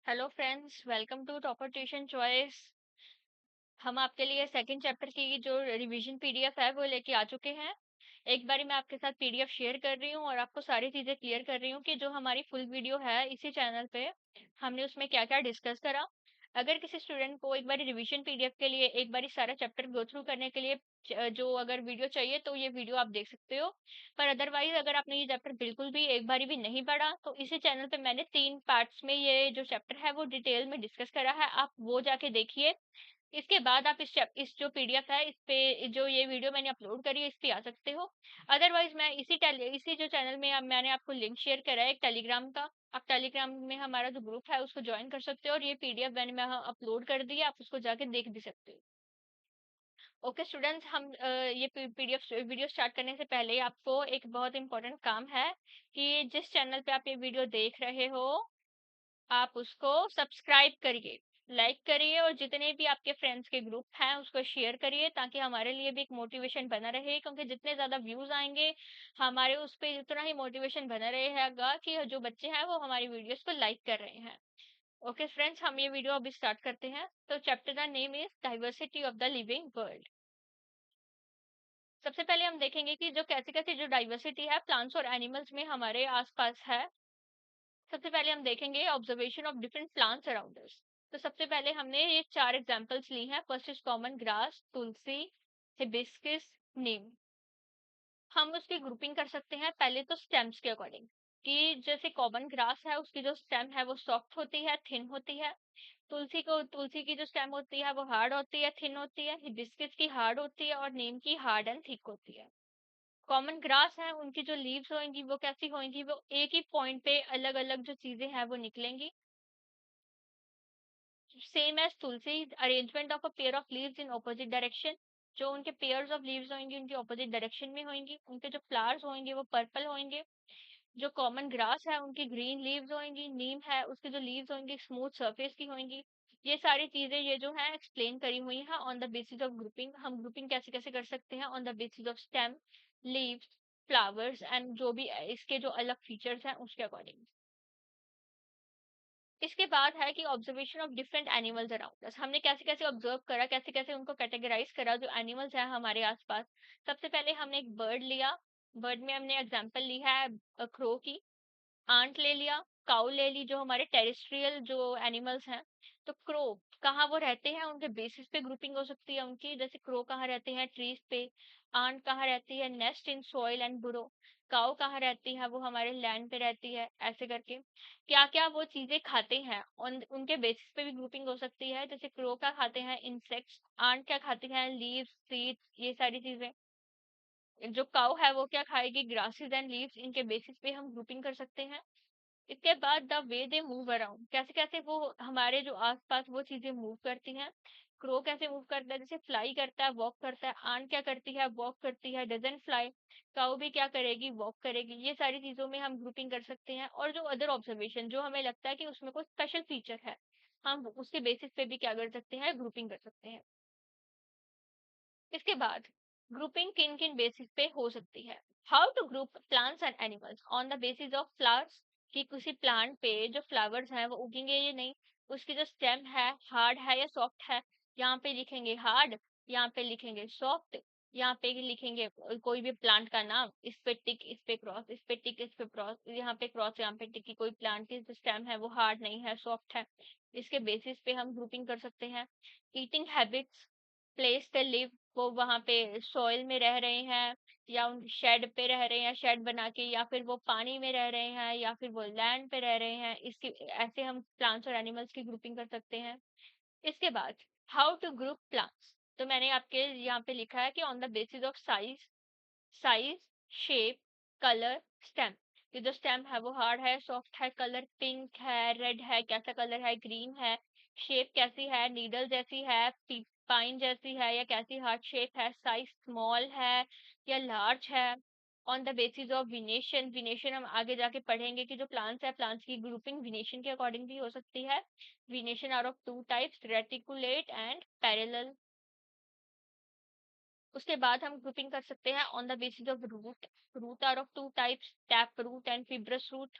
Hello friends, welcome to Topper Tuition Choice. हम आपके लिए सेकंड चैप्टर की जो रिवीजन पीडीएफ है वो लेके आ चुके हैं। एक बारी मैं आपके साथ पीडीएफ शेयर कर रही हूँ और आपको सारी चीजें क्लियर कर रही हूँ कि जो हमारी फुल वीडियो है इसी चैनल पे हमने उसमें क्या क्या डिस्कस करा। अगर किसी स्टूडेंट को एक बारी रिवीजन पीडीएफ के लिए एक बारी सारा चैप्टर गो थ्रू करने के लिए जो अगर वीडियो चाहिए तो ये वीडियो आप देख सकते हो। पर अदरवाइज अगर आपने ये चैप्टर बिल्कुल भी एक बारी भी नहीं पढ़ा तो इसी चैनल पे मैंने 3 पार्ट्स में ये जो चैप्टर है वो डिटेल में डिस्कस करा है, आप वो जाके देखिए। इसके बाद आप इस जो पीडीएफ है इस पे जो ये वीडियो मैंने अपलोड करी है इस पे आ सकते हो। अदरवाइज मैं इसी जो चैनल में मैंने आपको लिंक शेयर करा है एक टेलीग्राम का। आप टेलीग्राम में हमारा जो ग्रुप है उसको ज्वाइन कर सकते हो और ये पीडीएफ मैंने वहाँ अपलोड कर दी है, आप उसको जाके देख भी सकते हो। ओके स्टूडेंट्स, हम ये पीडीएफ वीडियो स्टार्ट करने से पहले आपको एक बहुत इंपॉर्टेंट काम है कि जिस चैनल पे आप ये वीडियो देख रहे हो आप उसको सब्सक्राइब करिए, लाइक करिए और जितने भी आपके फ्रेंड्स के ग्रुप हैं उसको शेयर करिए ताकि हमारे लिए भी एक मोटिवेशन बना रहे, क्योंकि जितने ज्यादा व्यूज आएंगे हमारे उस पे उतना ही मोटिवेशन बना रहेगा कि जो बच्चे हैं वो हमारी वीडियोस को लाइक कर रहे हैं। ओके फ्रेंड्स, हम ये वीडियो अभी स्टार्ट करते हैं। तो चैप्टर का name is diversity of the living world. सबसे पहले हम देखेंगे कि जो कैसे कैसे जो डाइवर्सिटी है प्लांट्स और एनिमल्स में हमारे आसपास है। सबसे पहले हम देखेंगे observation of different plants around us. तो सबसे पहले हमने ये 4 एग्जांपल्स ली हैं। First is common grass, tulsi, hibiscus, neem. हम उसकी ग्रुपिंग कर सकते हैं पहले तो स्टेम्स के अकॉर्डिंग, कि जैसे कॉमन ग्रास है उसकी जो स्टेम है वो सॉफ्ट होती है, थिन होती है। तुलसी की जो स्टेम होती है वो हार्ड होती है, थिन होती है। हिबिस्किस की हार्ड होती है और नीम की हार्ड एंड थिक होती है। कॉमन ग्रास है उनकी जो लीव्स होंगी वो कैसी होंगी, वो एक ही पॉइंट पे अलग अलग जो चीजें हैं वो निकलेंगी। Same as tulsi, arrangement of a pair of leaves in opposite direction. जो उनके पेयर्स ऑफ लीव्स होंगी उनकी ऑपोजिट डायरेक्शन में होंगी, उनके जो फ्लावर्स होंगे वो पर्पल होंगे। जो कॉमन ग्रास है उनकी ग्रीन लीव्स होंगी, नीम है उसकी जो लीव्स होंगी स्मूथ सरफेस की होंगी। ये सारी चीजें ये जो है एक्सप्लेन करी हुई है on the basis of grouping. हम ग्रुपिंग कैसे कैसे कर सकते हैं on the basis of stem, leaves, flowers and जो भी इसके जो अलग फीचर्स हैं उसके अकॉर्डिंग। इसके बाद है कि observation of different animals around us. हमने कैसे कैसे ऑब्जर्व करा, कैसे कैसे उनको कैटेगराइज करा जो एनिमल्स हैं हमारे आसपास। सबसे पहले हमने एक बर्ड लिया। बर्ड में हमने एग्जांपल ली है क्रो की। आंट ले लिया, काऊ ले ली, जो हमारे टेरेस्ट्रियल जो एनिमल्स हैं। तो क्रो कहाँ वो रहते हैं उनके बेसिस पे ग्रुपिंग हो सकती है उनकी, जैसे क्रो कहाँ रहते हैं ट्रीज पे। आंट कहाँ रहती है नेस्ट इन सॉइल एंड बुरो। काऊ कहाँ रहती है वो हमारे लैंड पे रहती है, ऐसे करके क्या क्या वो चीजें खाते हैं उनके बेसिस पे भी ग्रुपिंग हो सकती है। जैसे क्रो क्या खाते हैं इंसेक्ट्स, आंट क्या खाती हैं लीव्स सीड्स, ये सारी चीजें। जो काऊ है वो क्या खाएगी ग्रासेस एंड लीव्स, इनके बेसिस पे हम ग्रुपिंग कर सकते हैं। इसके बाद the way they move around, कैसे कैसे वो हमारे जो आसपास वो चीजें मूव करती हैं। क्रो कैसे मूव करता है, जैसे फ्लाई करता है वॉक करता है। आंट क्या करती है वॉक करती है, डजंट फ्लाई। काऊ भी क्या करेगी वॉक करेगी। ये सारी चीजों में हम ग्रुपिंग कर सकते हैं। और जो अदर ऑब्जर्वेशन जो हमें लगता है कि उसमें कोई स्पेशल फीचर है हम उसके बेसिस पे भी क्या कर सकते हैं ग्रुपिंग कर सकते हैं। इसके बाद ग्रुपिंग किन किन बेसिस पे हो सकती है। How to group plants and animals on the basis of flowers, कि किसी प्लांट पे जो फ्लावर्स हैं वो उगेंगे या नहीं, उसकी जो स्टेम है हार्ड है या सॉफ्ट है। यहाँ पे लिखेंगे हार्ड, यहाँ पे लिखेंगे सॉफ्ट, यहाँ पे लिखेंगे कोई भी प्लांट का नाम, इस पे टिक इस पे क्रॉस, इस पे टिक इस पे क्रॉस, यहाँ पे क्रॉस यहाँ पे टिक, की कोई प्लांट की जो स्टेम है वो हार्ड नहीं है सॉफ्ट है। इसके बेसिस पे हम ग्रुपिंग कर सकते हैं। ईटिंग हैबिट्स, प्लेस पे लिव, वो वहां पे सॉइल में रह रहे हैं या उन शेड पे रह रहे हैं शेड बना के, या फिर वो पानी में रह रहे हैं या फिर वो लैंड पे रह रहे हैं। इसकी ऐसे हम प्लांट्स और एनिमल्स की ग्रुपिंग कर सकते हैं। इसके बाद हाउ टू ग्रुप प्लांट्स, तो मैंने आपके यहाँ पे लिखा है कि on the basis of size, shape, colour, stem. ये जो स्टेम है वो हार्ड है सॉफ्ट है, कलर पिंक है रेड है, कैसा कलर है ग्रीन है, शेप कैसी है नीडल जैसी है, पाइन जैसी है या कैसी हार्ट शेप है, साइज स्मॉल है या लार्ज है। ऑन द बेसिस ऑफ विनेशन, विनेशन हम आगे जाके पढ़ेंगे कि जो प्लांट्स है प्लांट्स की ग्रुपिंग विनेशन के अकॉर्डिंग भी हो सकती है। Venation are of 2 types, reticulate and parallel. उसके बाद हम ग्रुपिंग कर सकते हैं on the basis of root. Root are of 2 types, tap root and fibrous root.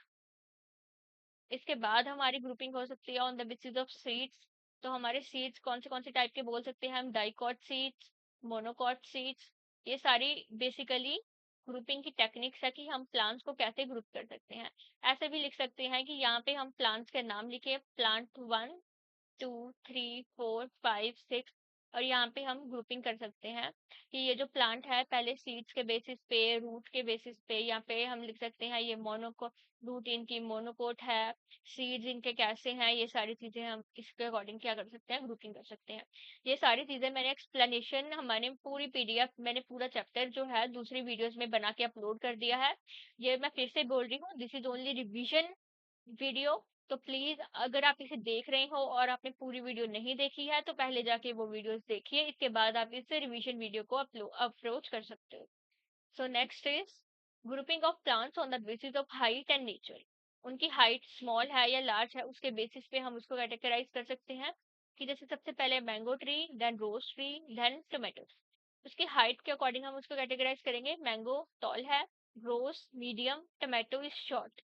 इसके बाद हमारी ग्रुपिंग हो सकती है on the basis of seeds. तो हमारे सीड्स कौन से टाइप के बोल सकते हैं हम, डाइकॉट सीड्स, मोनोकॉट सीड्स। ये सारी बेसिकली ग्रुपिंग की टेक्निक्स है कि हम प्लांट्स को कैसे ग्रुप कर सकते हैं। ऐसे भी लिख सकते हैं कि यहाँ पे हम प्लांट्स के नाम लिखे, प्लांट 1 2 3 4 5 6, और यहाँ पे हम ग्रुपिंग कर सकते हैं कि ये जो प्लांट है पहले सीड्स के बेसिस पे, रूट के बेसिस पे, यहाँ पे हम लिख सकते हैं ये मोनोको, रूट इनकी मोनोकोट है, सीड्स इनके कैसे हैं, ये सारी चीजें हम इसके अकॉर्डिंग क्या कर सकते हैं, ग्रुपिंग कर सकते हैं। ये सारी चीजें मैंने एक्सप्लेनेशन, हमारे पूरी पीडीएफ, मैंने पूरा चैप्टर जो है दूसरी वीडियोस में बना के अपलोड कर दिया है। ये मैं फिर से बोल रही हूँ, this is only revision video. तो प्लीज अगर आप इसे देख रहे हो और आपने पूरी वीडियो नहीं देखी है तो पहले जाके वो वीडियोस देखिए, इसके बाद आप इस रिवीजन वीडियो को अप्रोच कर सकते हो। So next is grouping of plants on the basis of height and nature. उनकी हाइट स्मॉल है या लार्ज है उसके बेसिस पे हम उसको कैटेगराइज कर सकते हैं कि जैसे सबसे पहले mango tree, then rose tree, then tomato. उसकी हाइट के अकॉर्डिंग हम उसको कैटेगराइज करेंगे, मैंगो टॉल है, rose medium, tomato is short.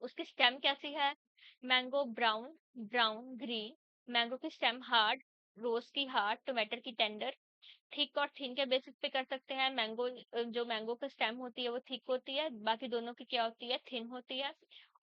उसकी स्टेम कैसी है, mango brown, brown green, mango की स्टेम हार्ड, रोज की हार्ड, टोमेटो की टेंडर। थिक और थिन के बेसिस पे कर सकते हैं, मैंगो जो मैंगो का स्टेम होती है वो थिक होती है, बाकी दोनों की क्या होती है, थिन होती है।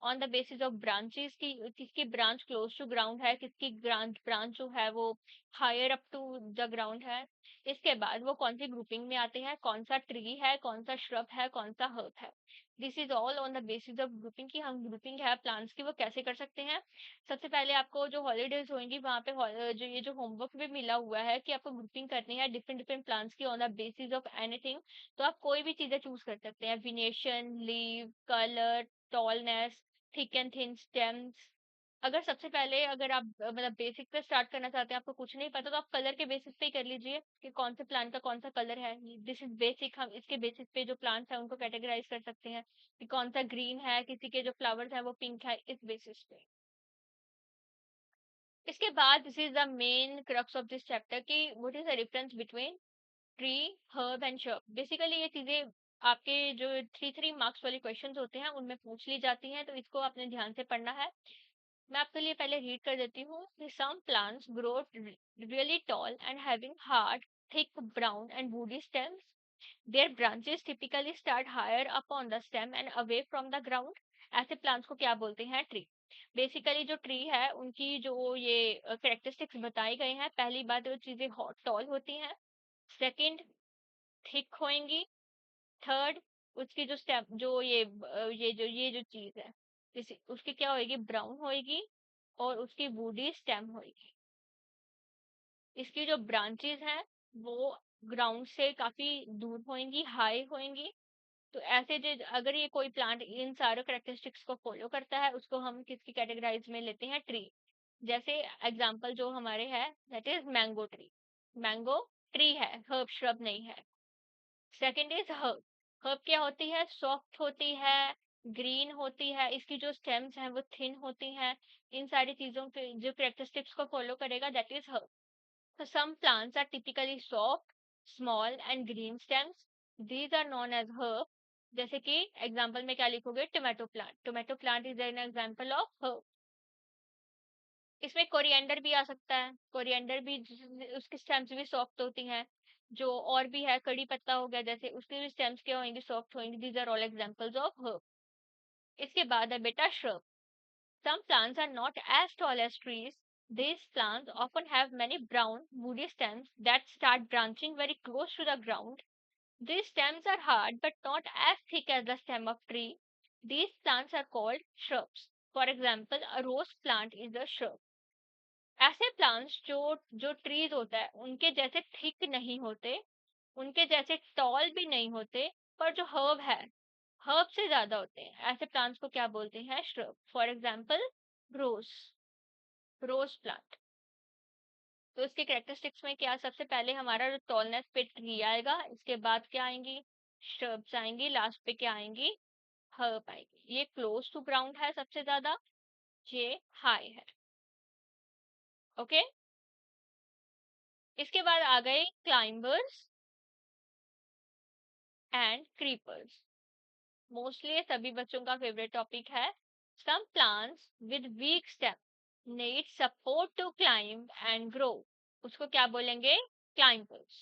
On the basis of branches की, किसकी ब्रांच क्लोज टू ग्राउंड है, किसकी ब्रांच ब्रांच जो है वो higher up to the ground है। इसके बाद वो कौन सी ग्रुपिंग में आते हैं, कौन सा ट्री है, कौन सा श्रब है, कौन सा हर्ब है। This is all on the basis of grouping की हम ग्रुपिंग है प्लांट्स की वो कैसे कर सकते हैं। सबसे पहले आपको जो हॉलीडेज होंगी वहाँ पे जो ये जो होमवर्क भी मिला हुआ है कि आपको ग्रुपिंग करनी है डिफरेंट डिफरेंट प्लांट्स की on the basis of anything. तो आप कोई भी चीजें चूज कर सकते हैं, विनेशन, leave, colour, tallness, thick and thin stems. अगर सबसे पहले अगर आप मतलब बेसिक पे स्टार्ट करना चाहते हैं, आपको कुछ नहीं पता, तो आप कलर के बेसिस पे ही कर लीजिए कि कौन से प्लांट का कौन सा कलर है। दिस इज बेसिक, हम इसके बेसिस पे जो प्लांट्स हैं उनको कैटेगराइज कर सकते हैं कि कौन सा ग्रीन है, किसी के जो फ्लावर्स हैं वो पिंक है, इस बेसिस पे। इसके बाद this is the main crux of this chapter कि what is the difference between tree, herb and shrub. Basically ये चीजें आपके जो 3 3 मार्क्स वाले क्वेश्चंस होते हैं उनमें पूछ ली जाती हैं, तो इसको आपने ध्यान से पढ़ना है। मैं आपके लिए पहले रीड कर देती हूँ कि some plants grow really tall and having hard, thick, brown and woody stems. Their branches typically start higher up on the stem and away from the ground. ऐसे प्लांट्स को क्या बोलते हैं, ट्री। बेसिकली जो ट्री है उनकी जो ये करेक्टरिस्टिक्स बताई गई हैं, पहली बात वो चीजें टॉल होती हैं, सेकंड थिक होएंगी, थर्ड उसकी जो स्टेम जो ये जो चीज है उसकी क्या होएगी, ब्राउन होएगी, और उसकी वुडी स्टेम होएगी। इसकी जो ब्रांचेस हैं वो ग्राउंड से काफी दूर होएंगी, हाई होएंगी। तो ऐसे जो अगर ये कोई प्लांट इन सारे करेक्टरिस्टिक्स को फॉलो करता है उसको हम किसकी कैटेगराइज में लेते हैं, ट्री। जैसे एग्जांपल जो हमारे है that is mango tree. Mango tree है, हर्ब श्रब नहीं है। Second is herb. हर्ब क्या होती है, सॉफ्ट होती है, ग्रीन होती है, इसकी जो स्टेम्स हैं वो थिन होती हैं। इन सारी चीजों के जो कैरेक्टरिस्टिक्स को फॉलो करेगा that is herb. So some plants are typically soft, small and green stems. These are known as herb. जैसे कि एग्जाम्पल में क्या लिखोगे, tomato plant. Tomato plant is an example of herb. इसमें कोरिएंडर भी आ सकता है, कोरिएंडर भी उसकी स्टेम्स भी सॉफ्ट होती हैं। जो और भी है, कड़ी पत्ता हो गया जैसे, उसकी भी स्टेम्स क्या होंगी, सॉफ्ट होंगी। These are all examples of herb. इसके बाद है बेटा shrub. Some plants are not as tall as trees. These plants often have many brown, woody stems that start branching very close to the ground. These stems are hard but not as thick as the stem of tree. These plants are called shrubs. For example, a rose plant is a shrub. ऐसे plants जो जो trees होता है उनके जैसे thick नहीं होते, उनके जैसे टॉल भी नहीं होते, पर जो हर्ब है हर्ब से ज्यादा होते हैं, ऐसे प्लांट्स को क्या बोलते हैं, shrub. For example rose, rose plant. तो इसके कैरेक्टरिस्टिक्स में क्या, सबसे पहले हमारा जो टॉलनेस पे ट्री आएगा, इसके बाद क्या आएंगी, श्रब्स आएंगी, लास्ट पे क्या आएंगी, हर्ब आएंगी। ये क्लोज टू ग्राउंड है सबसे ज्यादा, ये हाई है। ओके, इसके बाद आ गए क्लाइंबर्स एंड क्रीपर्स। मोस्टली सभी बच्चों का फेवरेट टॉपिक है। Some plants with weak stem need support to climb and grow. उसको क्या बोलेंगे? Climbers.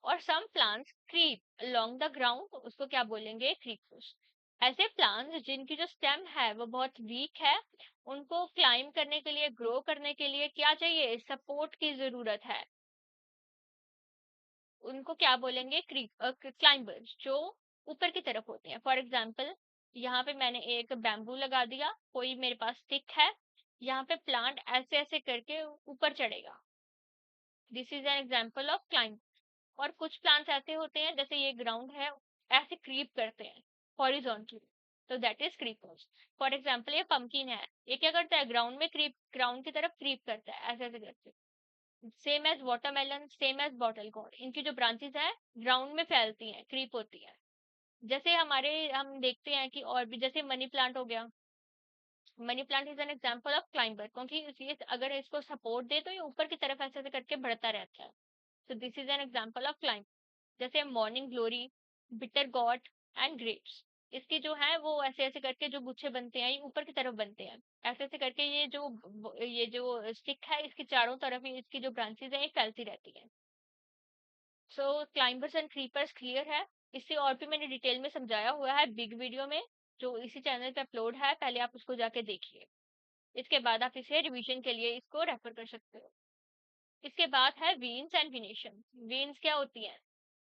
और some plants creep along the ground. उसको क्या बोलेंगे? Creepers. ऐसे plants जिनकी जो stem है वो बहुत weak है, उनको climb करने के लिए, grow करने के लिए क्या चाहिए? Support की जरूरत है. उनको क्या बोलेंगे? क्लाइंबर्स, जो ऊपर की तरफ होते हैं. फॉर एग्जाम्पल, यहाँ पे मैंने एक बैम्बू लगा दिया, कोई मेरे पास स्टिक है, यहाँ पे प्लांट ऐसे ऐसे करके ऊपर चढ़ेगा. This is an example of climb. और कुछ प्लांट्स ऐसे होते हैं, जैसे ये ग्राउंड है, ऐसे क्रीप करते हैं हॉरिजॉन्टली, तो that is creepers. For example, ये पंपकिन है, ये क्या करता है? ग्राउंड में क्रीप, ग्राउंड की तरफ क्रीप करता है, ऐसे ऐसे करके. Same as watermelon, same as bottle gourd, इनकी जो ब्रांचेस है ग्राउंड में फैलती हैं, क्रीप होती है. जैसे हमारे हम देखते हैं कि और भी, जैसे मनी प्लांट हो गया. Money plant is an example of climber, क्योंकि ये अगर इसको सपोर्ट दे तो ये ऊपर की तरफ ऐसे ऐसे करके बढ़ता रहता है. So this is an example of climb. जैसे morning glory, bitter gourd and grapes, इसके जो है वो ऐसे ऐसे करके जो गुच्छे बनते हैं, ये ऊपर की तरफ बनते हैं, ऐसे ऐसे करके. ये जो स्टिक है, इसके चारों तरफ ये इसकी जो ब्रांचेस है, ये फैलती रहती है. सो क्लाइंबर्स एंड क्रीपर्स क्लियर है. इससे और भी मैंने डिटेल में समझाया हुआ है बिग वीडियो में, जो इसी चैनल पे अपलोड है, पहले आप उसको जाके देखिए. इसके बाद आप इसे रिवीजन के लिए इसको रेफर कर सकते हो. इसके बाद है वीन्स एंड विनेशन. वीन्स क्या होती हैं?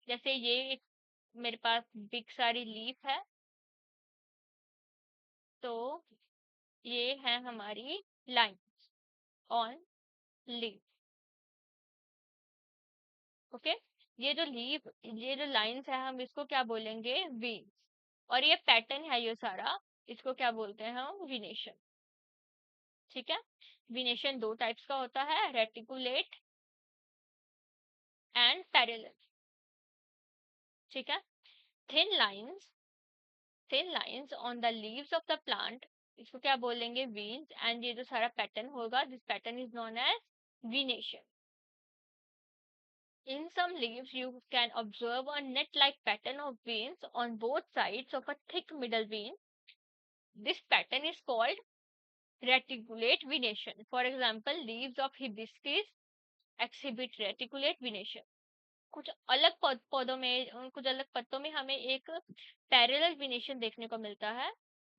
जैसे ये एक मेरे पास बिग सारी लीफ है, तो ये है हमारी लाइन ऑन लीफ. ओके. ये जो लाइंस है, हम इसको क्या बोलेंगे? वीन्स. और ये पैटर्न है ये सारा, इसको क्या बोलते हैं? हम विनेशन. ठीक है. विनेशन दो टाइप्स का होता है, रेटिकुलेट एंड पैरेलल. ठीक है. Thin lines, thin lines on the leaves of the plant, इसको क्या बोलेंगे? वीन्स. एंड ये जो सारा पैटर्न होगा, this pattern is known as venation. In some leaves, you can observe a net-like pattern of veins on both sides of a thick middle vein. This pattern is called reticulate venation. For example, leaves of hibiscus exhibit reticulate venation. कुछ अलग पौधों में, कुछ अलग पत्तों में हमें एक पैरेलल वेनेशन देखने को मिलता है.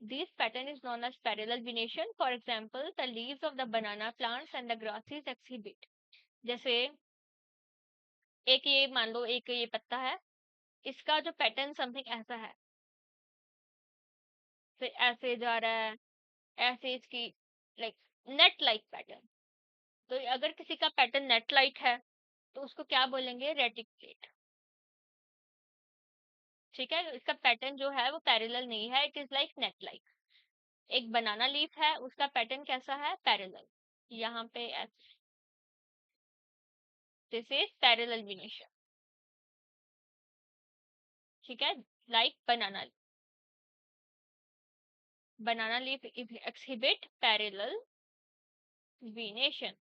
This pattern is known as parallel venation. For example, the leaves of the banana plants and the grasses exhibit. जैसे एक ये मान लो, एक ये पत्ता है, इसका जो पैटर्न समथिंग ऐसा है, फिर ऐसे जा रहा है, ऐसे इसकी लाइक नेट लाइक पैटर्न. तो अगर किसी का पैटर्न नेट लाइक है, तो उसको क्या बोलेंगे? रेटिकुलेट. ठीक है. इसका पैटर्न जो है वो पैरेलल नहीं है, it is like net like. एक बनाना लीफ है, उसका पैटर्न कैसा है? पैरेलल. यहाँ पे दिस इज पैरेलल वेनेशन. ठीक है. Like banana leaf exhibit parallel venation.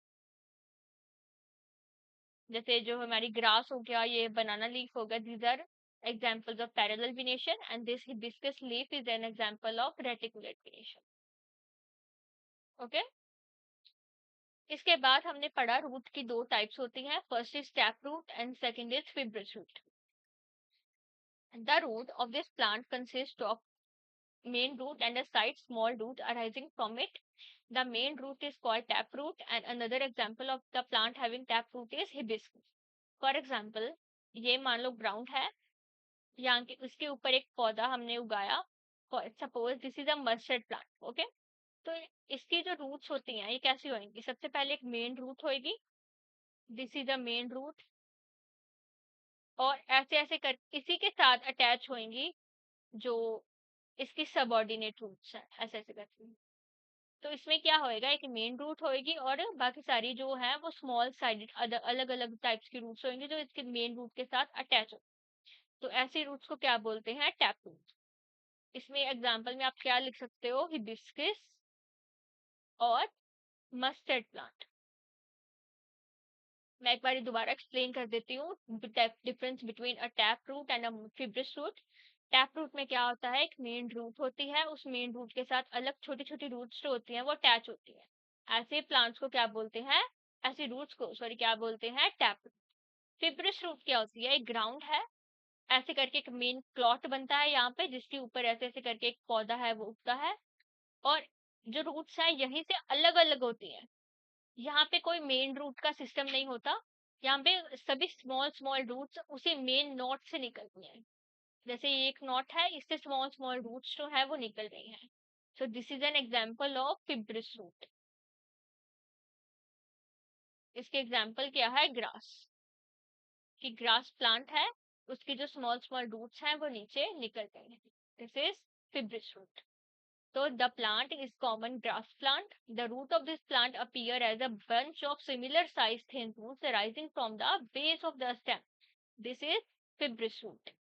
जैसे जो हमारी ग्रास हो गया, ये बनाना लीफ हो गया, these are examples of parallel venation, and this hibiscus leaf is an example of reticulate venation. Okay. इसके बाद हमने पढ़ा रूट की दो टाइप्स होती हैं, first is tap root and second is fibrous root. The root of this plant consists of main root and a side small root arising from it. The main root is called tap root, and another example of the plant having tap root is hibiscus. For example, ये मान लो ground है, यहाँ के उसके ऊपर एक पौधा हमने उगाया. Suppose this is a mustard plant. Okay. तो इसकी जो रूट्स होती हैं, ये कैसी होंगी? सबसे पहले एक मेन रूट होगी, this is a main root. और ऐसे ऐसे कर इसी के साथ अटैच होंगी जो इसकी सबऑर्डिनेट रूट्स हैं, ऐसे ऐसे करके. तो इसमें क्या होएगा? एक मेन रूट होएगी और बाकी सारी जो है वो स्मॉल साइडेड अलग अलग टाइप्स की रूट्स होंगी, जो इसके मेन रूट के साथ अटैच हो. तो ऐसी रूट्स को क्या बोलते हैं? Tap root. इसमें एग्जांपल में आप क्या लिख सकते हो? हिबिस्कस और मस्टर्ड प्लांट. मैं एक बार दोबारा एक्सप्लेन कर देती हूँ difference between a tap root and a fibrous root. Tap root में क्या होता है, एक मेन रूट होती है, उस मेन रूट के साथ अलग छोटी छोटी रूट्स जो होती हैं वो अटैच होती है। ऐसे प्लांट्स को क्या बोलते हैं, ऐसे रूट्स को सॉरी क्या बोलते हैं, टैप रूट। फिब्रस रूट क्या होती है, एक ग्राउंड है, ऐसे करके एक मेन प्लॉट बनता है यहाँ पे, जिसके ऊपर ऐसे ऐसे करके एक पौधा है वो उगता है। और जो रूट्स है यहीं से अलग अलग होती हैं, यहाँ पे कोई मेन रूट का सिस्टम नहीं होता, यहाँ पे सभी स्मॉल स्मॉल रूट्स उसी मेन नोट से निकलती हैं। जैसे ये एक नॉट है, इससे स्मॉल स्मॉल रूट्स जो है वो निकल रही हैं। So this is an example of fibrous root. इसके एग्जांपल क्या है, ग्रास, कि ग्रास प्लांट है, उसकी जो स्मॉल स्मॉल रूट्स हैं वो नीचे निकल गई हैं। This is fibrous root. So the plant is common grass plant. The root of this plant appear as a bunch of similar sized thin roots arising from the base of the stem. This is fibrous root.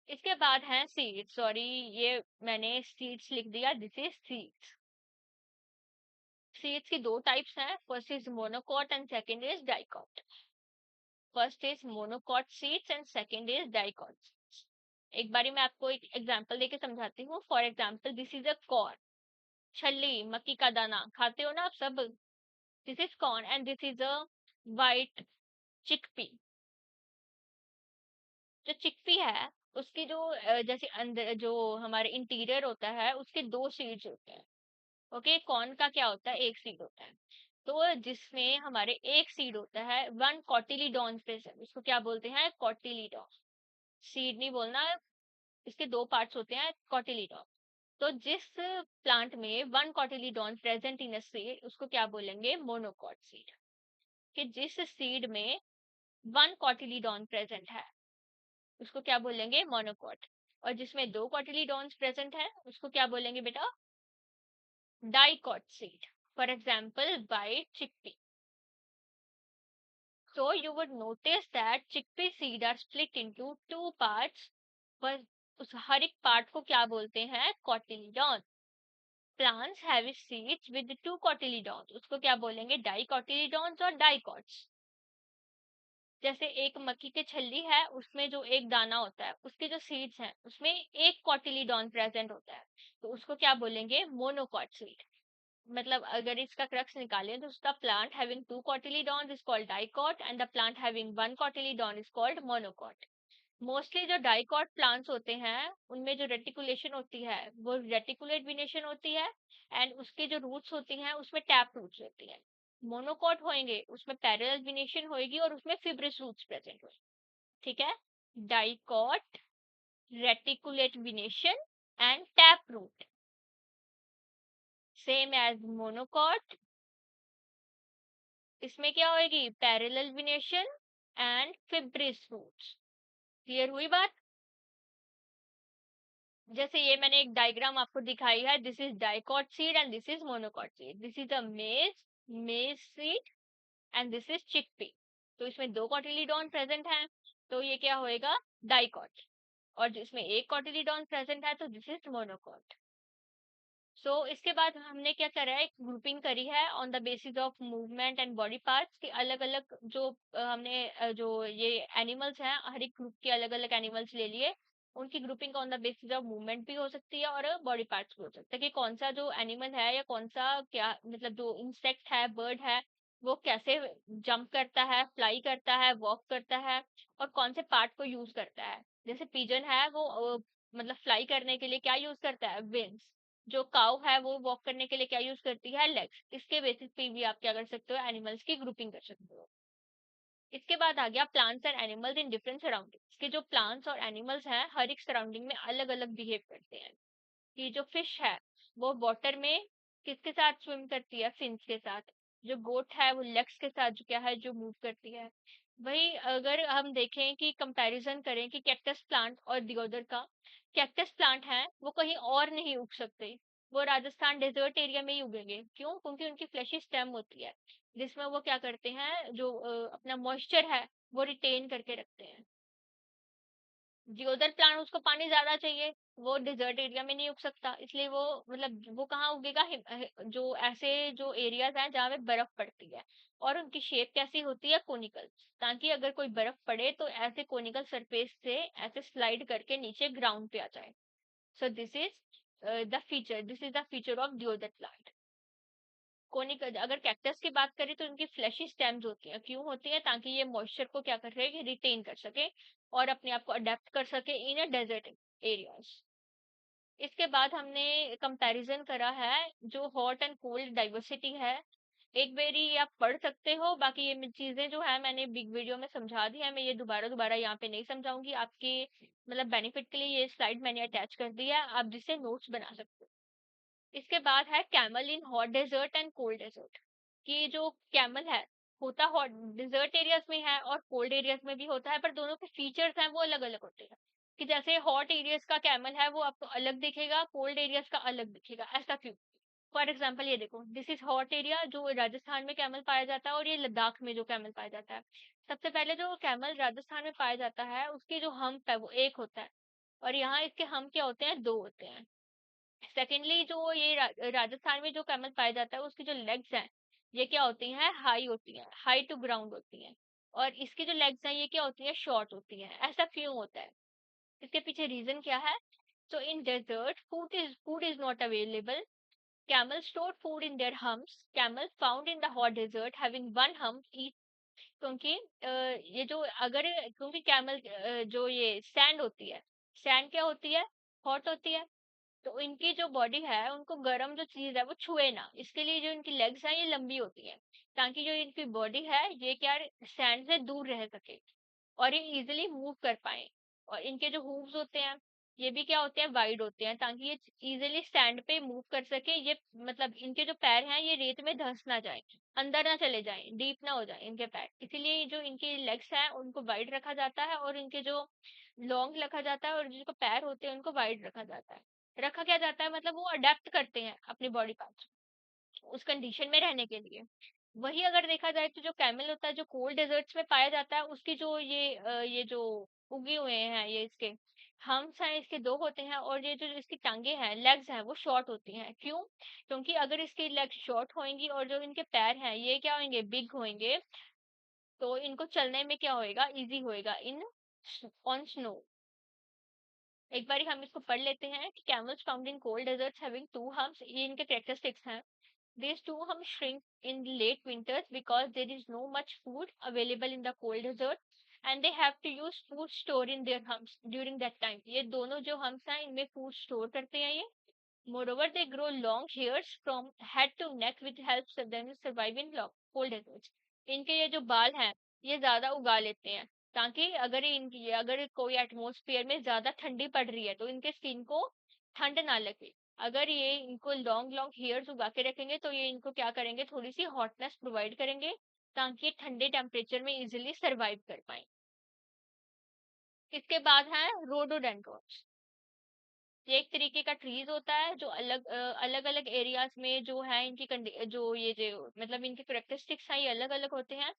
इसके बाद है seeds. Sorry ये मैंने seeds लिख दिया, this is seeds. Seeds की दो types हैं, first is monocot and second is dicot. First is monocot seeds and second is dicot. एक बारी मैं आपको एक एग्जांपल देके समझाती हूँ। For example this is a corn, छल्ली मक्की का दाना खाते हो ना आप सब, this is corn and this is a white chickpea. जो चिकपी है उसकी जो जैसे अंदर जो हमारे इंटीरियर होता है उसके दो सीड्स होते हैं। ओके, कॉर्न का क्या होता है, एक सीड होता है। तो जिसमें हमारे एक सीड होता है, वन कॉटिलीडॉन प्रेजेंट, उसको क्या बोलते हैं, कॉटिलीडॉन। सीड नहीं बोलना, इसके दो पार्ट्स होते हैं, कॉटिलीडॉन। तो जिस प्लांट में one cotyledon present in a seed उसको क्या बोलेंगे, मोनोकॉट सीड। कि जिस सीड में वन कॉटिलीडॉन प्रेजेंट है उसको क्या बोलेंगे, मोनोकॉट। और जिसमें दो कॉटिलीडॉन्स प्रेजेंट है उसको क्या बोलेंगे बेटा, dicot seed. For example white chickpea. So you would notice that chickpea seed are split into two parts, पर उस हर एक पार्ट को क्या बोलते हैं, cotyledon. Plants have seeds with two cotyledons, उसको क्या बोलेंगे, डाइकॉटिलीडॉन्स और डाइकॉट्स। जैसे एक मक्की की छल्ली है, उसमें जो एक दाना होता है उसके जो सीड्स हैं उसमें एक कॉटिलीडॉन प्रेजेंट होता है, तो उसको क्या बोलेंगे, मोनोकॉट सीड। मतलब अगर इसका क्रक्स निकालें तो उसका plant having two cotyledons is called dicot and the plant having one cotyledon is called monocot. Mostly जो डाइकॉट प्लांट्स होते हैं उनमें जो रेटिकुलेशन होती है वो रेटिकुलेट विनेशन होती है, एंड उसके जो रूट्स होती हैं उसमें टैप रूट्स होती हैं। मोनोकॉट होंगे उसमें पैरेलल विनेशन होगी और उसमें फिब्रिस रूट्स प्रेजेंट होंगे। ठीक है, dicot, reticulate venation and tap root, same as monocot. इसमें क्या होगी, parallel venation and fibrous roots. Clear हुई बात। जैसे ये मैंने एक डायग्राम आपको दिखाई है, this is dicot seed and this is monocot seed. This is अ मेज, मेज seed and this is chickpea. तो इसमें दो कॉटिलीडॉन प्रेजेंट है, तो ये क्या होएगा, डाइकॉट। और जिसमें एक कॉटिलीडॉन प्रेजेंट है तो दिस इज मोनोकॉट। सो इसके बाद हमने क्या करा है, एक ग्रुपिंग करी है on the basis of movement and body parts की। अलग अलग जो हमने जो ये एनिमल्स हैं, हर एक ग्रुप के अलग अलग एनिमल्स ले लिए, उनकी grouping on the basis of movement भी हो सकती है और बॉडी पार्ट्स भी हो सकता है, कि कौन सा जो एनिमल है या कौन सा क्या मतलब जो इंसेक्ट है, बर्ड है, वो कैसे जंप करता है, फ्लाई करता है, वॉक करता है, और कौन से पार्ट को यूज करता है। जैसे पिजन है वो मतलब फ्लाई करने के लिए क्या यूज करता है, विंग्स। जो काउ है वो वॉक करने के लिए क्या यूज करती है, लेग्स। इसके बेसिस पे भी आप क्या कर सकते हो, एनिमल्स की ग्रुपिंग कर सकते हो। इसके बाद आ गया plants and animals in different surroundings, के जो प्लांट्स और एनिमल्स हैं हर एक सराउंडिंग में अलग अलग बिहेव करते हैं। कि जो फिश है वो वाटर में किसके साथ स्विम करती है, फिन्स के साथ। जो गोट है वो लेग्स के साथ जो क्या है, जो मूव करती है। वही अगर हम देखें कि कंपैरिजन करें कि कैक्टस प्लांट और दियोदर का, कैक्टस प्लांट है वो कहीं और नहीं उग सकते, वो राजस्थान डेजर्ट एरिया में ही उगेंगे। क्यों, क्योंकि उनकी फ्लैशी स्टेम होती है जिसमें वो क्या करते हैं, जो अपना मॉइस्चर है वो रिटेन करके रखते हैं। जियोदर प्लांट उसको पानी ज्यादा चाहिए, वो डिजर्ट एरिया में नहीं उग सकता, इसलिए वो मतलब वो कहाँ उगेगा, जो ऐसे जो एरियाज हैं जहाँ पे बर्फ पड़ती है, और उनकी शेप कैसी होती है, कोनिकल, ताकि अगर कोई बर्फ पड़े तो ऐसे कोनिकल सरफेस से ऐसे स्लाइड करके नीचे ग्राउंड पे आ जाए। So this is the feature of deodar plant. Conical, अगर कैक्टस की बात करें तो इनकी फ्लैशी स्टेम्स होती हैं, क्यों होती हैं, ताकि ये मॉइस्चर को क्या कर सके, रिटेन कर सके और अपने आप को अडेप्ट कर सके इन अ डेजर्ट एरियाज। इसके बाद हमने कंपैरिजन करा है जो हॉट एंड कोल्ड डाइवर्सिटी है। एक बारी आप पढ़ सकते हो, बाकी ये चीजें जो है मैंने बिग वीडियो में समझा दी है, मैं ये दोबारा दोबारा यहाँ पे नहीं समझाऊंगी, आपके मतलब बेनिफिट के लिए ये स्लाइड मैंने अटैच कर दी है, आप जिससे नोट्स बना सकते हो। इसके बाद है camel in hot desert and cold desert, कि जो कैमल है होता हॉट डिजर्ट एरियाज में है और कोल्ड एरियाज में भी होता है, पर दोनों के फीचर्स हैं वो अलग अलग होते हैं। कि जैसे हॉट एरियाज का कैमल है वो आपको अलग दिखेगा, कोल्ड एरियाज का अलग दिखेगा, ऐसा क्यों? फॉर एग्जाम्पल ये देखो, दिस इज हॉट एरिया जो राजस्थान में कैमल पाया जाता है, और ये लद्दाख में जो कैमल पाया जाता है। सबसे पहले जो कैमल राजस्थान में पाया जाता है उसकी जो हम्प है वो एक होता है, और यहाँ इसके हम क्या होते हैं, दो होते हैं। सेकेंडली जो ये राजस्थान में जो कैमल पाया जाता है उसकी जो लेग्स हैं ये क्या होती हैं, हाई होती हैं, हाई टू ग्राउंड होती हैं। और इसकी जो लेग्स हैं ये क्या होती है, शॉर्ट होती हैं। ऐसा क्यों होता है, इसके पीछे रीजन क्या है? So in desert, food is not available. Camels stored food in their humps. Camels found in the hot desert having one hump each, क्योंकि ये जो अगर क्योंकि कैमल जो ये सैंड होती है, सैंड क्या होती है, हॉट होती है, तो इनकी जो बॉडी है उनको गर्म जो चीज है वो छुए ना, इसके लिए जो इनकी लेग्स हैं ये लंबी होती हैं, ताकि जो इनकी बॉडी है ये क्या सैंड से दूर रह सके और ये इजिली मूव कर पाए। और इनके जो हूव्स होते हैं ये भी क्या होते हैं, वाइड होते हैं, ताकि ये इजिली सैंड पे मूव कर सके। ये मतलब इनके जो पैर हैं ये रेत में धंस ना जाए, अंदर ना चले जाए, डीप ना हो जाए इनके पैर, इसीलिए जो इनके लेग्स हैं उनको वाइड रखा जाता है, और इनके जो लॉन्ग रखा जाता है, और जिनको पैर होते हैं उनको वाइड रखा जाता है। रखा क्या जाता है, मतलब वो अडेप्ट करते हैं अपनी बॉडी पार्ट्स उस कंडीशन में रहने के लिए। वही अगर देखा जाए तो जो कैमल होता है जो कोल्ड डेजर्ट्स में पाया जाता है उसकी जो ये जो उगे हुए हैं ये इसके हम्स हैं, इसके दो होते हैं, और ये जो इसकी टांगे हैं, लेग्स हैं, वो शॉर्ट होती हैं। क्यों? क्योंकि अगर इसकी लेग्स शॉर्ट होंगी और जो इनके पैर हैं ये क्या होंगे, बिग होंगे, तो इनको चलने में क्या होएगा, इजी होएगा इन ऑन स्नो। एक बार हम इसको पढ़ लेते हैं कि camels found in cold deserts having two humps, ये इनके कैरेक्टरिस्टिक्स हैं। These two humps shrink in late winters because there is no much food available in the cold desert, and they have to use food store in their humps during that time. ये दोनों जो humps हैं इनमें food store करते हैं ये। Moreover, they grow long hairs from head to neck which helps them survive in cold deserts. इनके ये जो बाल हैं ये ज्यादा उगा लेते हैं, ताकि अगर कोई एटमोस्फियर में ज्यादा ठंडी पड़ रही है तो इनके स्किन को ठंड ना लगे। अगर ये इनको लॉन्ग लॉन्ग हेयर्स उगा के रखेंगे तो ये इनको क्या करेंगे, थोड़ी सी हॉटनेस प्रोवाइड करेंगे, ताकि ये ठंडे टेम्परेचर में इजिली सरवाइव कर पाए। इसके बाद है रोडोडेंड्रॉन्स। ये एक तरीके का ट्रीज होता है जो अलग अलग एरियाज में जो है इनकी जो ये जो मतलब इनके करेक्टरिस्टिक्स हैं ये अलग अलग होते हैं।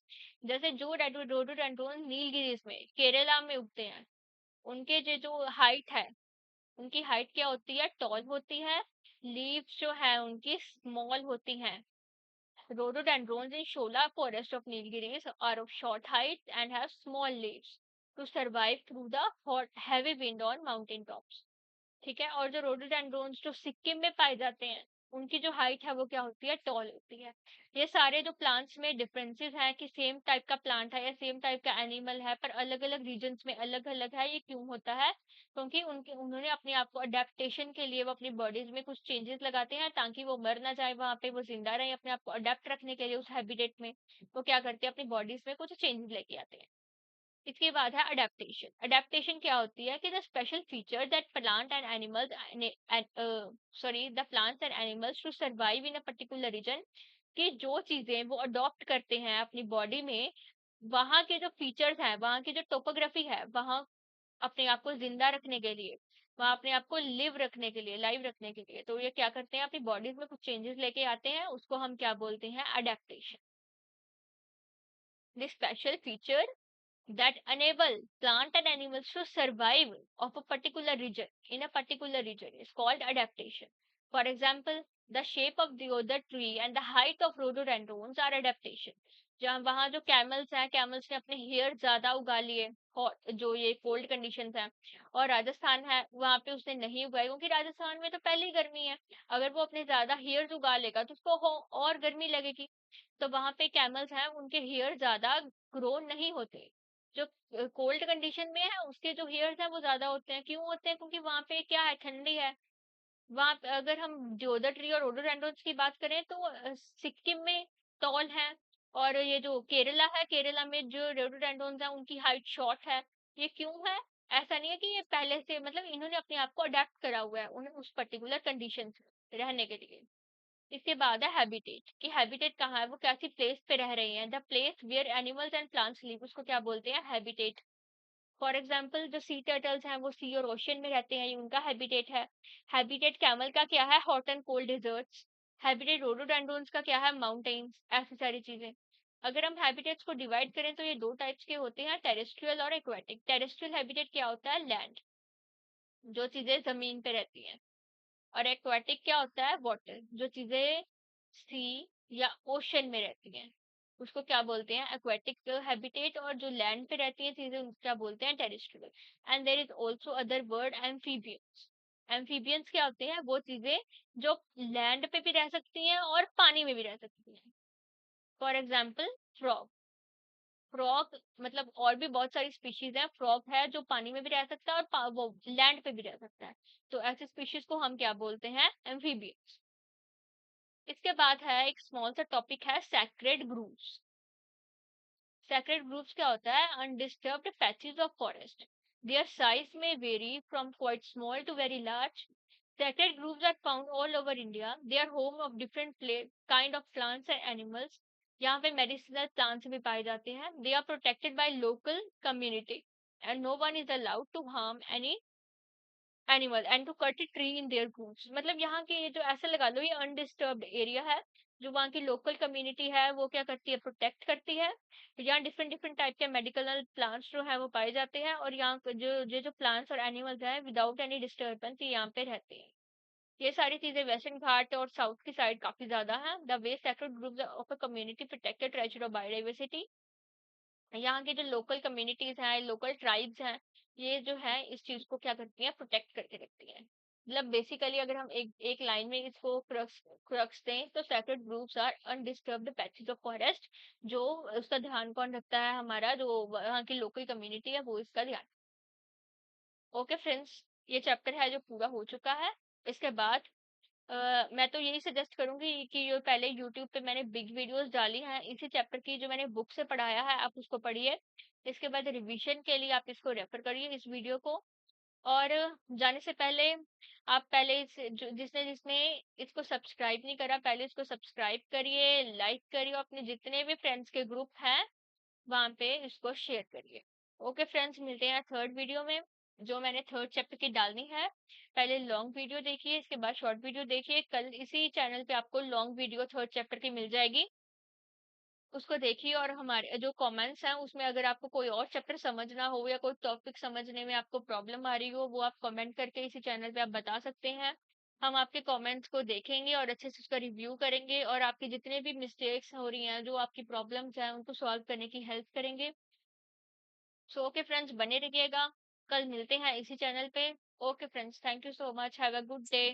जैसे जो रोडोडेंड्रॉन नीलगिरीज में केरला में उगते हैं, उनके जो हाइट है, उनकी हाइट क्या होती है, टॉल होती है। लीव्स जो है उनकी स्मॉल होती हैं। Rhododendrons in Shola forest of Nilgiris are of short height and have small leaves to survive through the hot heavy wind on mountain tops। ठीक है, और जो रोडोडेंड्रॉन्स जो सिक्किम में पाए जाते हैं उनकी जो हाइट है वो क्या होती है, टॉल होती है। ये सारे जो प्लांट्स में डिफरेंसेस हैं कि सेम टाइप का प्लांट है या सेम टाइप का एनिमल है पर अलग अलग रीजन्स में अलग अलग है, ये क्यों होता है? क्योंकि उन्होंने अपने आप को अडेप्टेशन के लिए वो अपनी बॉडीज में कुछ चेंजेस लगाते हैं ताकि वो मर ना जाए, वहां पे वो जिंदा रहे, अपने आप को अडेप्ट रखने के लिए उस हैबिटेट में वो क्या करते हैं, अपनी बॉडीज में कुछ चेंजेस लेके आते हैं। इसके बाद है अडेप्टेशन। अडेप्टेशन क्या होती है कि the special feature that plant and animals sorry the plants and animals to survive in a particular region, कि जो चीजें वो अडॉप्ट करते हैं अपनी बॉडी में, वहां के जो फीचर्स हैं, वहां की जो टोपोग्राफी है, वहां अपने आप को जिंदा रखने के लिए, वहां अपने आप को लिव रखने के लिए, लाइव रखने के लिए, तो ये क्या करते हैं, अपनी बॉडीज में कुछ चेंजेस लेके आते हैं, उसको हम क्या बोलते हैं, adaptation. This special feature that enable plant and animals to survive of a particular region in a particular region is called adaptation. For example, the shape of the other tree and the height of rhododendrons are adaptation. जहाँ वहाँ जो camels हैं, camels ने अपने hair ज्यादा उगा लिए, जो ये कोल्ड कंडीशंस हैं, और राजस्थान है वहां पे उसने नहीं उगाए क्योंकि राजस्थान में तो पहले ही गर्मी है। अगर वो अपने ज्यादा हेयर्स उगा लेगा तो उसको और गर्मी लगेगी। तो वहां पे कैमल्स हैं, उनके हेयर ज्यादा ग्रो नहीं होते। जो कोल्ड कंडीशन में है उसके जो हेयर्स हैं वो ज्यादा होते हैं। क्यों होते हैं? क्योंकि वहां पे क्या है, ठंडी है। वहां पे अगर हम देवदार ट्री और रोडोडेंड्रॉन्स की बात करें तो सिक्किम में टॉल है। और ये जो केरला है, केरला में जो रोडोडेंड्रॉन्स हैं उनकी हाइट शॉर्ट है। ये क्यों है? ऐसा नहीं है कि ये पहले से, मतलब इन्होंने अपने आप को अडेप्ट करा हुआ है उन्हें उस पर्टिकुलर कंडीशन से रहने के लिए। इसके बाद है हैबिटेट, कि हैबिटेट कहाँ है, वो कैसी प्लेस पे रह रही हैं। The place where animals and plants live, उसको क्या बोलते हैं? हैबिटेट। फॉर एग्जाम्पल जो सी टर्टल्स हैं वो सी और ओशियन में रहते हैं, ये उनका हैबिटेट है। हैबिटेट कैमल का क्या है? Hot and cold deserts. Habitat rhododendrons का क्या है? माउंटेन्स। ऐसी सारी चीजें। अगर हम हैबिटेट्स को डिवाइड करें तो ये दो टाइप्स के होते हैं, टेरेस्ट्रियल और एक्वेटिक। टेरेस्ट्रियल हैबिटेट क्या होता है? लैंड, जो चीजें जमीन पे रहती हैं। और एक्वेटिक क्या होता है? वाटर, जो चीजें सी या ओशन में रहती हैं, उसको क्या बोलते हैं? Aquatic habitat. और जो लैंड पे रहती हैं चीजें उसको क्या बोलते हैं? Terrestrial. And there is also other word, amphibians. Amphibians क्या होते हैं? वो चीजें जो लैंड पे भी रह सकती हैं और पानी में भी रह सकती हैं। For example frog. फ्रॉग मतलब और भी बहुत सारी स्पीशीज है। फ्रॉग है जो पानी में भी रह सकता है और वो लैंड पे भी रह सकता है। तो ऐसी स्पीशीज को हम क्या बोलते हैं? एम्फीबियंस। इसके बाद है एक स्मॉल सा टॉपिक है सैक्रेड ग्रूव्स। सैक्रेड ग्रूव्स क्या होता है? Undisturbed patches of forest. Their size में vary from quite small to very large. Sacred groves are found all over India. They are home of different kind of plants and animals. यहाँ पे medicinal plants भी पाए जाते हैं। They are protected by local community and no one is allowed to harm any animal and to cut a tree in their groves। मतलब यहाँ के ये जो, ऐसा लगा लो ये अनडिस्टर्ब्ड एरिया है। जो वहाँ की लोकल कम्युनिटी है वो क्या करती है? प्रोटेक्ट करती है। यहाँ डिफरेंट डिफरेंट टाइप के मेडिकल प्लांट्स जो है वो पाए जाते हैं, और यहाँ जो प्लांट्स और एनिमल्स हैं विदाउट एनी डिस्टर्बेंस ये यहाँ पे रहते हैं। ये सारी चीजें वेस्टर्न घाट और साउथ की साइड काफी ज्यादा है। The way sacred groups of a community protected treasure of biodiversity. यहाँ की जो लोकल कम्युनिटीज हैं, लोकल ट्राइब्स हैं, ये जो है इस चीज को क्या करती हैं? प्रोटेक्ट करके रखती हैं। मतलब बेसिकली अगर हम एक एक लाइन में इसको क्रक्स क्रक्स दें तो sacred groups are undisturbed patches of forest. जो उसका ध्यान कौन रखता है? हमारा जो वहाँ की लोकल कम्युनिटी है वो इसका ध्यान। ओके फ्रेंड्स, ये चैप्टर है जो पूरा हो चुका है। इसके बाद मैं तो यही सजेस्ट करूंगी कि जो पहले YouTube पे मैंने बिग वीडियोस डाली हैं इसी चैप्टर की, जो मैंने बुक से पढ़ाया है आप उसको पढ़िए। इसके बाद रिवीजन के लिए आप इसको रेफर करिए इस वीडियो को। और जाने से पहले आप पहले जिसने जिसने इसको सब्सक्राइब नहीं करा पहले इसको सब्सक्राइब करिए, लाइक करिए, अपने जितने भी फ्रेंड्स के ग्रुप हैं वहां पे इसको शेयर करिए। ओके फ्रेंड्स, मिलते हैं थर्ड वीडियो में, जो मैंने थर्ड चैप्टर की डालनी है। पहले लॉन्ग वीडियो देखिए, इसके बाद शॉर्ट वीडियो देखिए। कल इसी चैनल पे आपको लॉन्ग वीडियो थर्ड चैप्टर की मिल जाएगी, उसको देखिए। और हमारे जो कमेंट्स हैं उसमें अगर आपको कोई और चैप्टर समझना हो या कोई टॉपिक समझने में आपको प्रॉब्लम आ रही हो वो आप कमेंट करके इसी चैनल पे आप बता सकते हैं। हम आपके कमेंट्स को देखेंगे और अच्छे से उसका रिव्यू करेंगे, और आपकी जितने भी मिस्टेक्स हो रही हैं, जो आपकी प्रॉब्लम्स हैं, उनको सॉल्व करने की हेल्प करेंगे। सो ओके फ्रेंड्स, बने रहिएगा। कल मिलते हैं इसी चैनल पे। Okay friends, thank you so much, have a good day.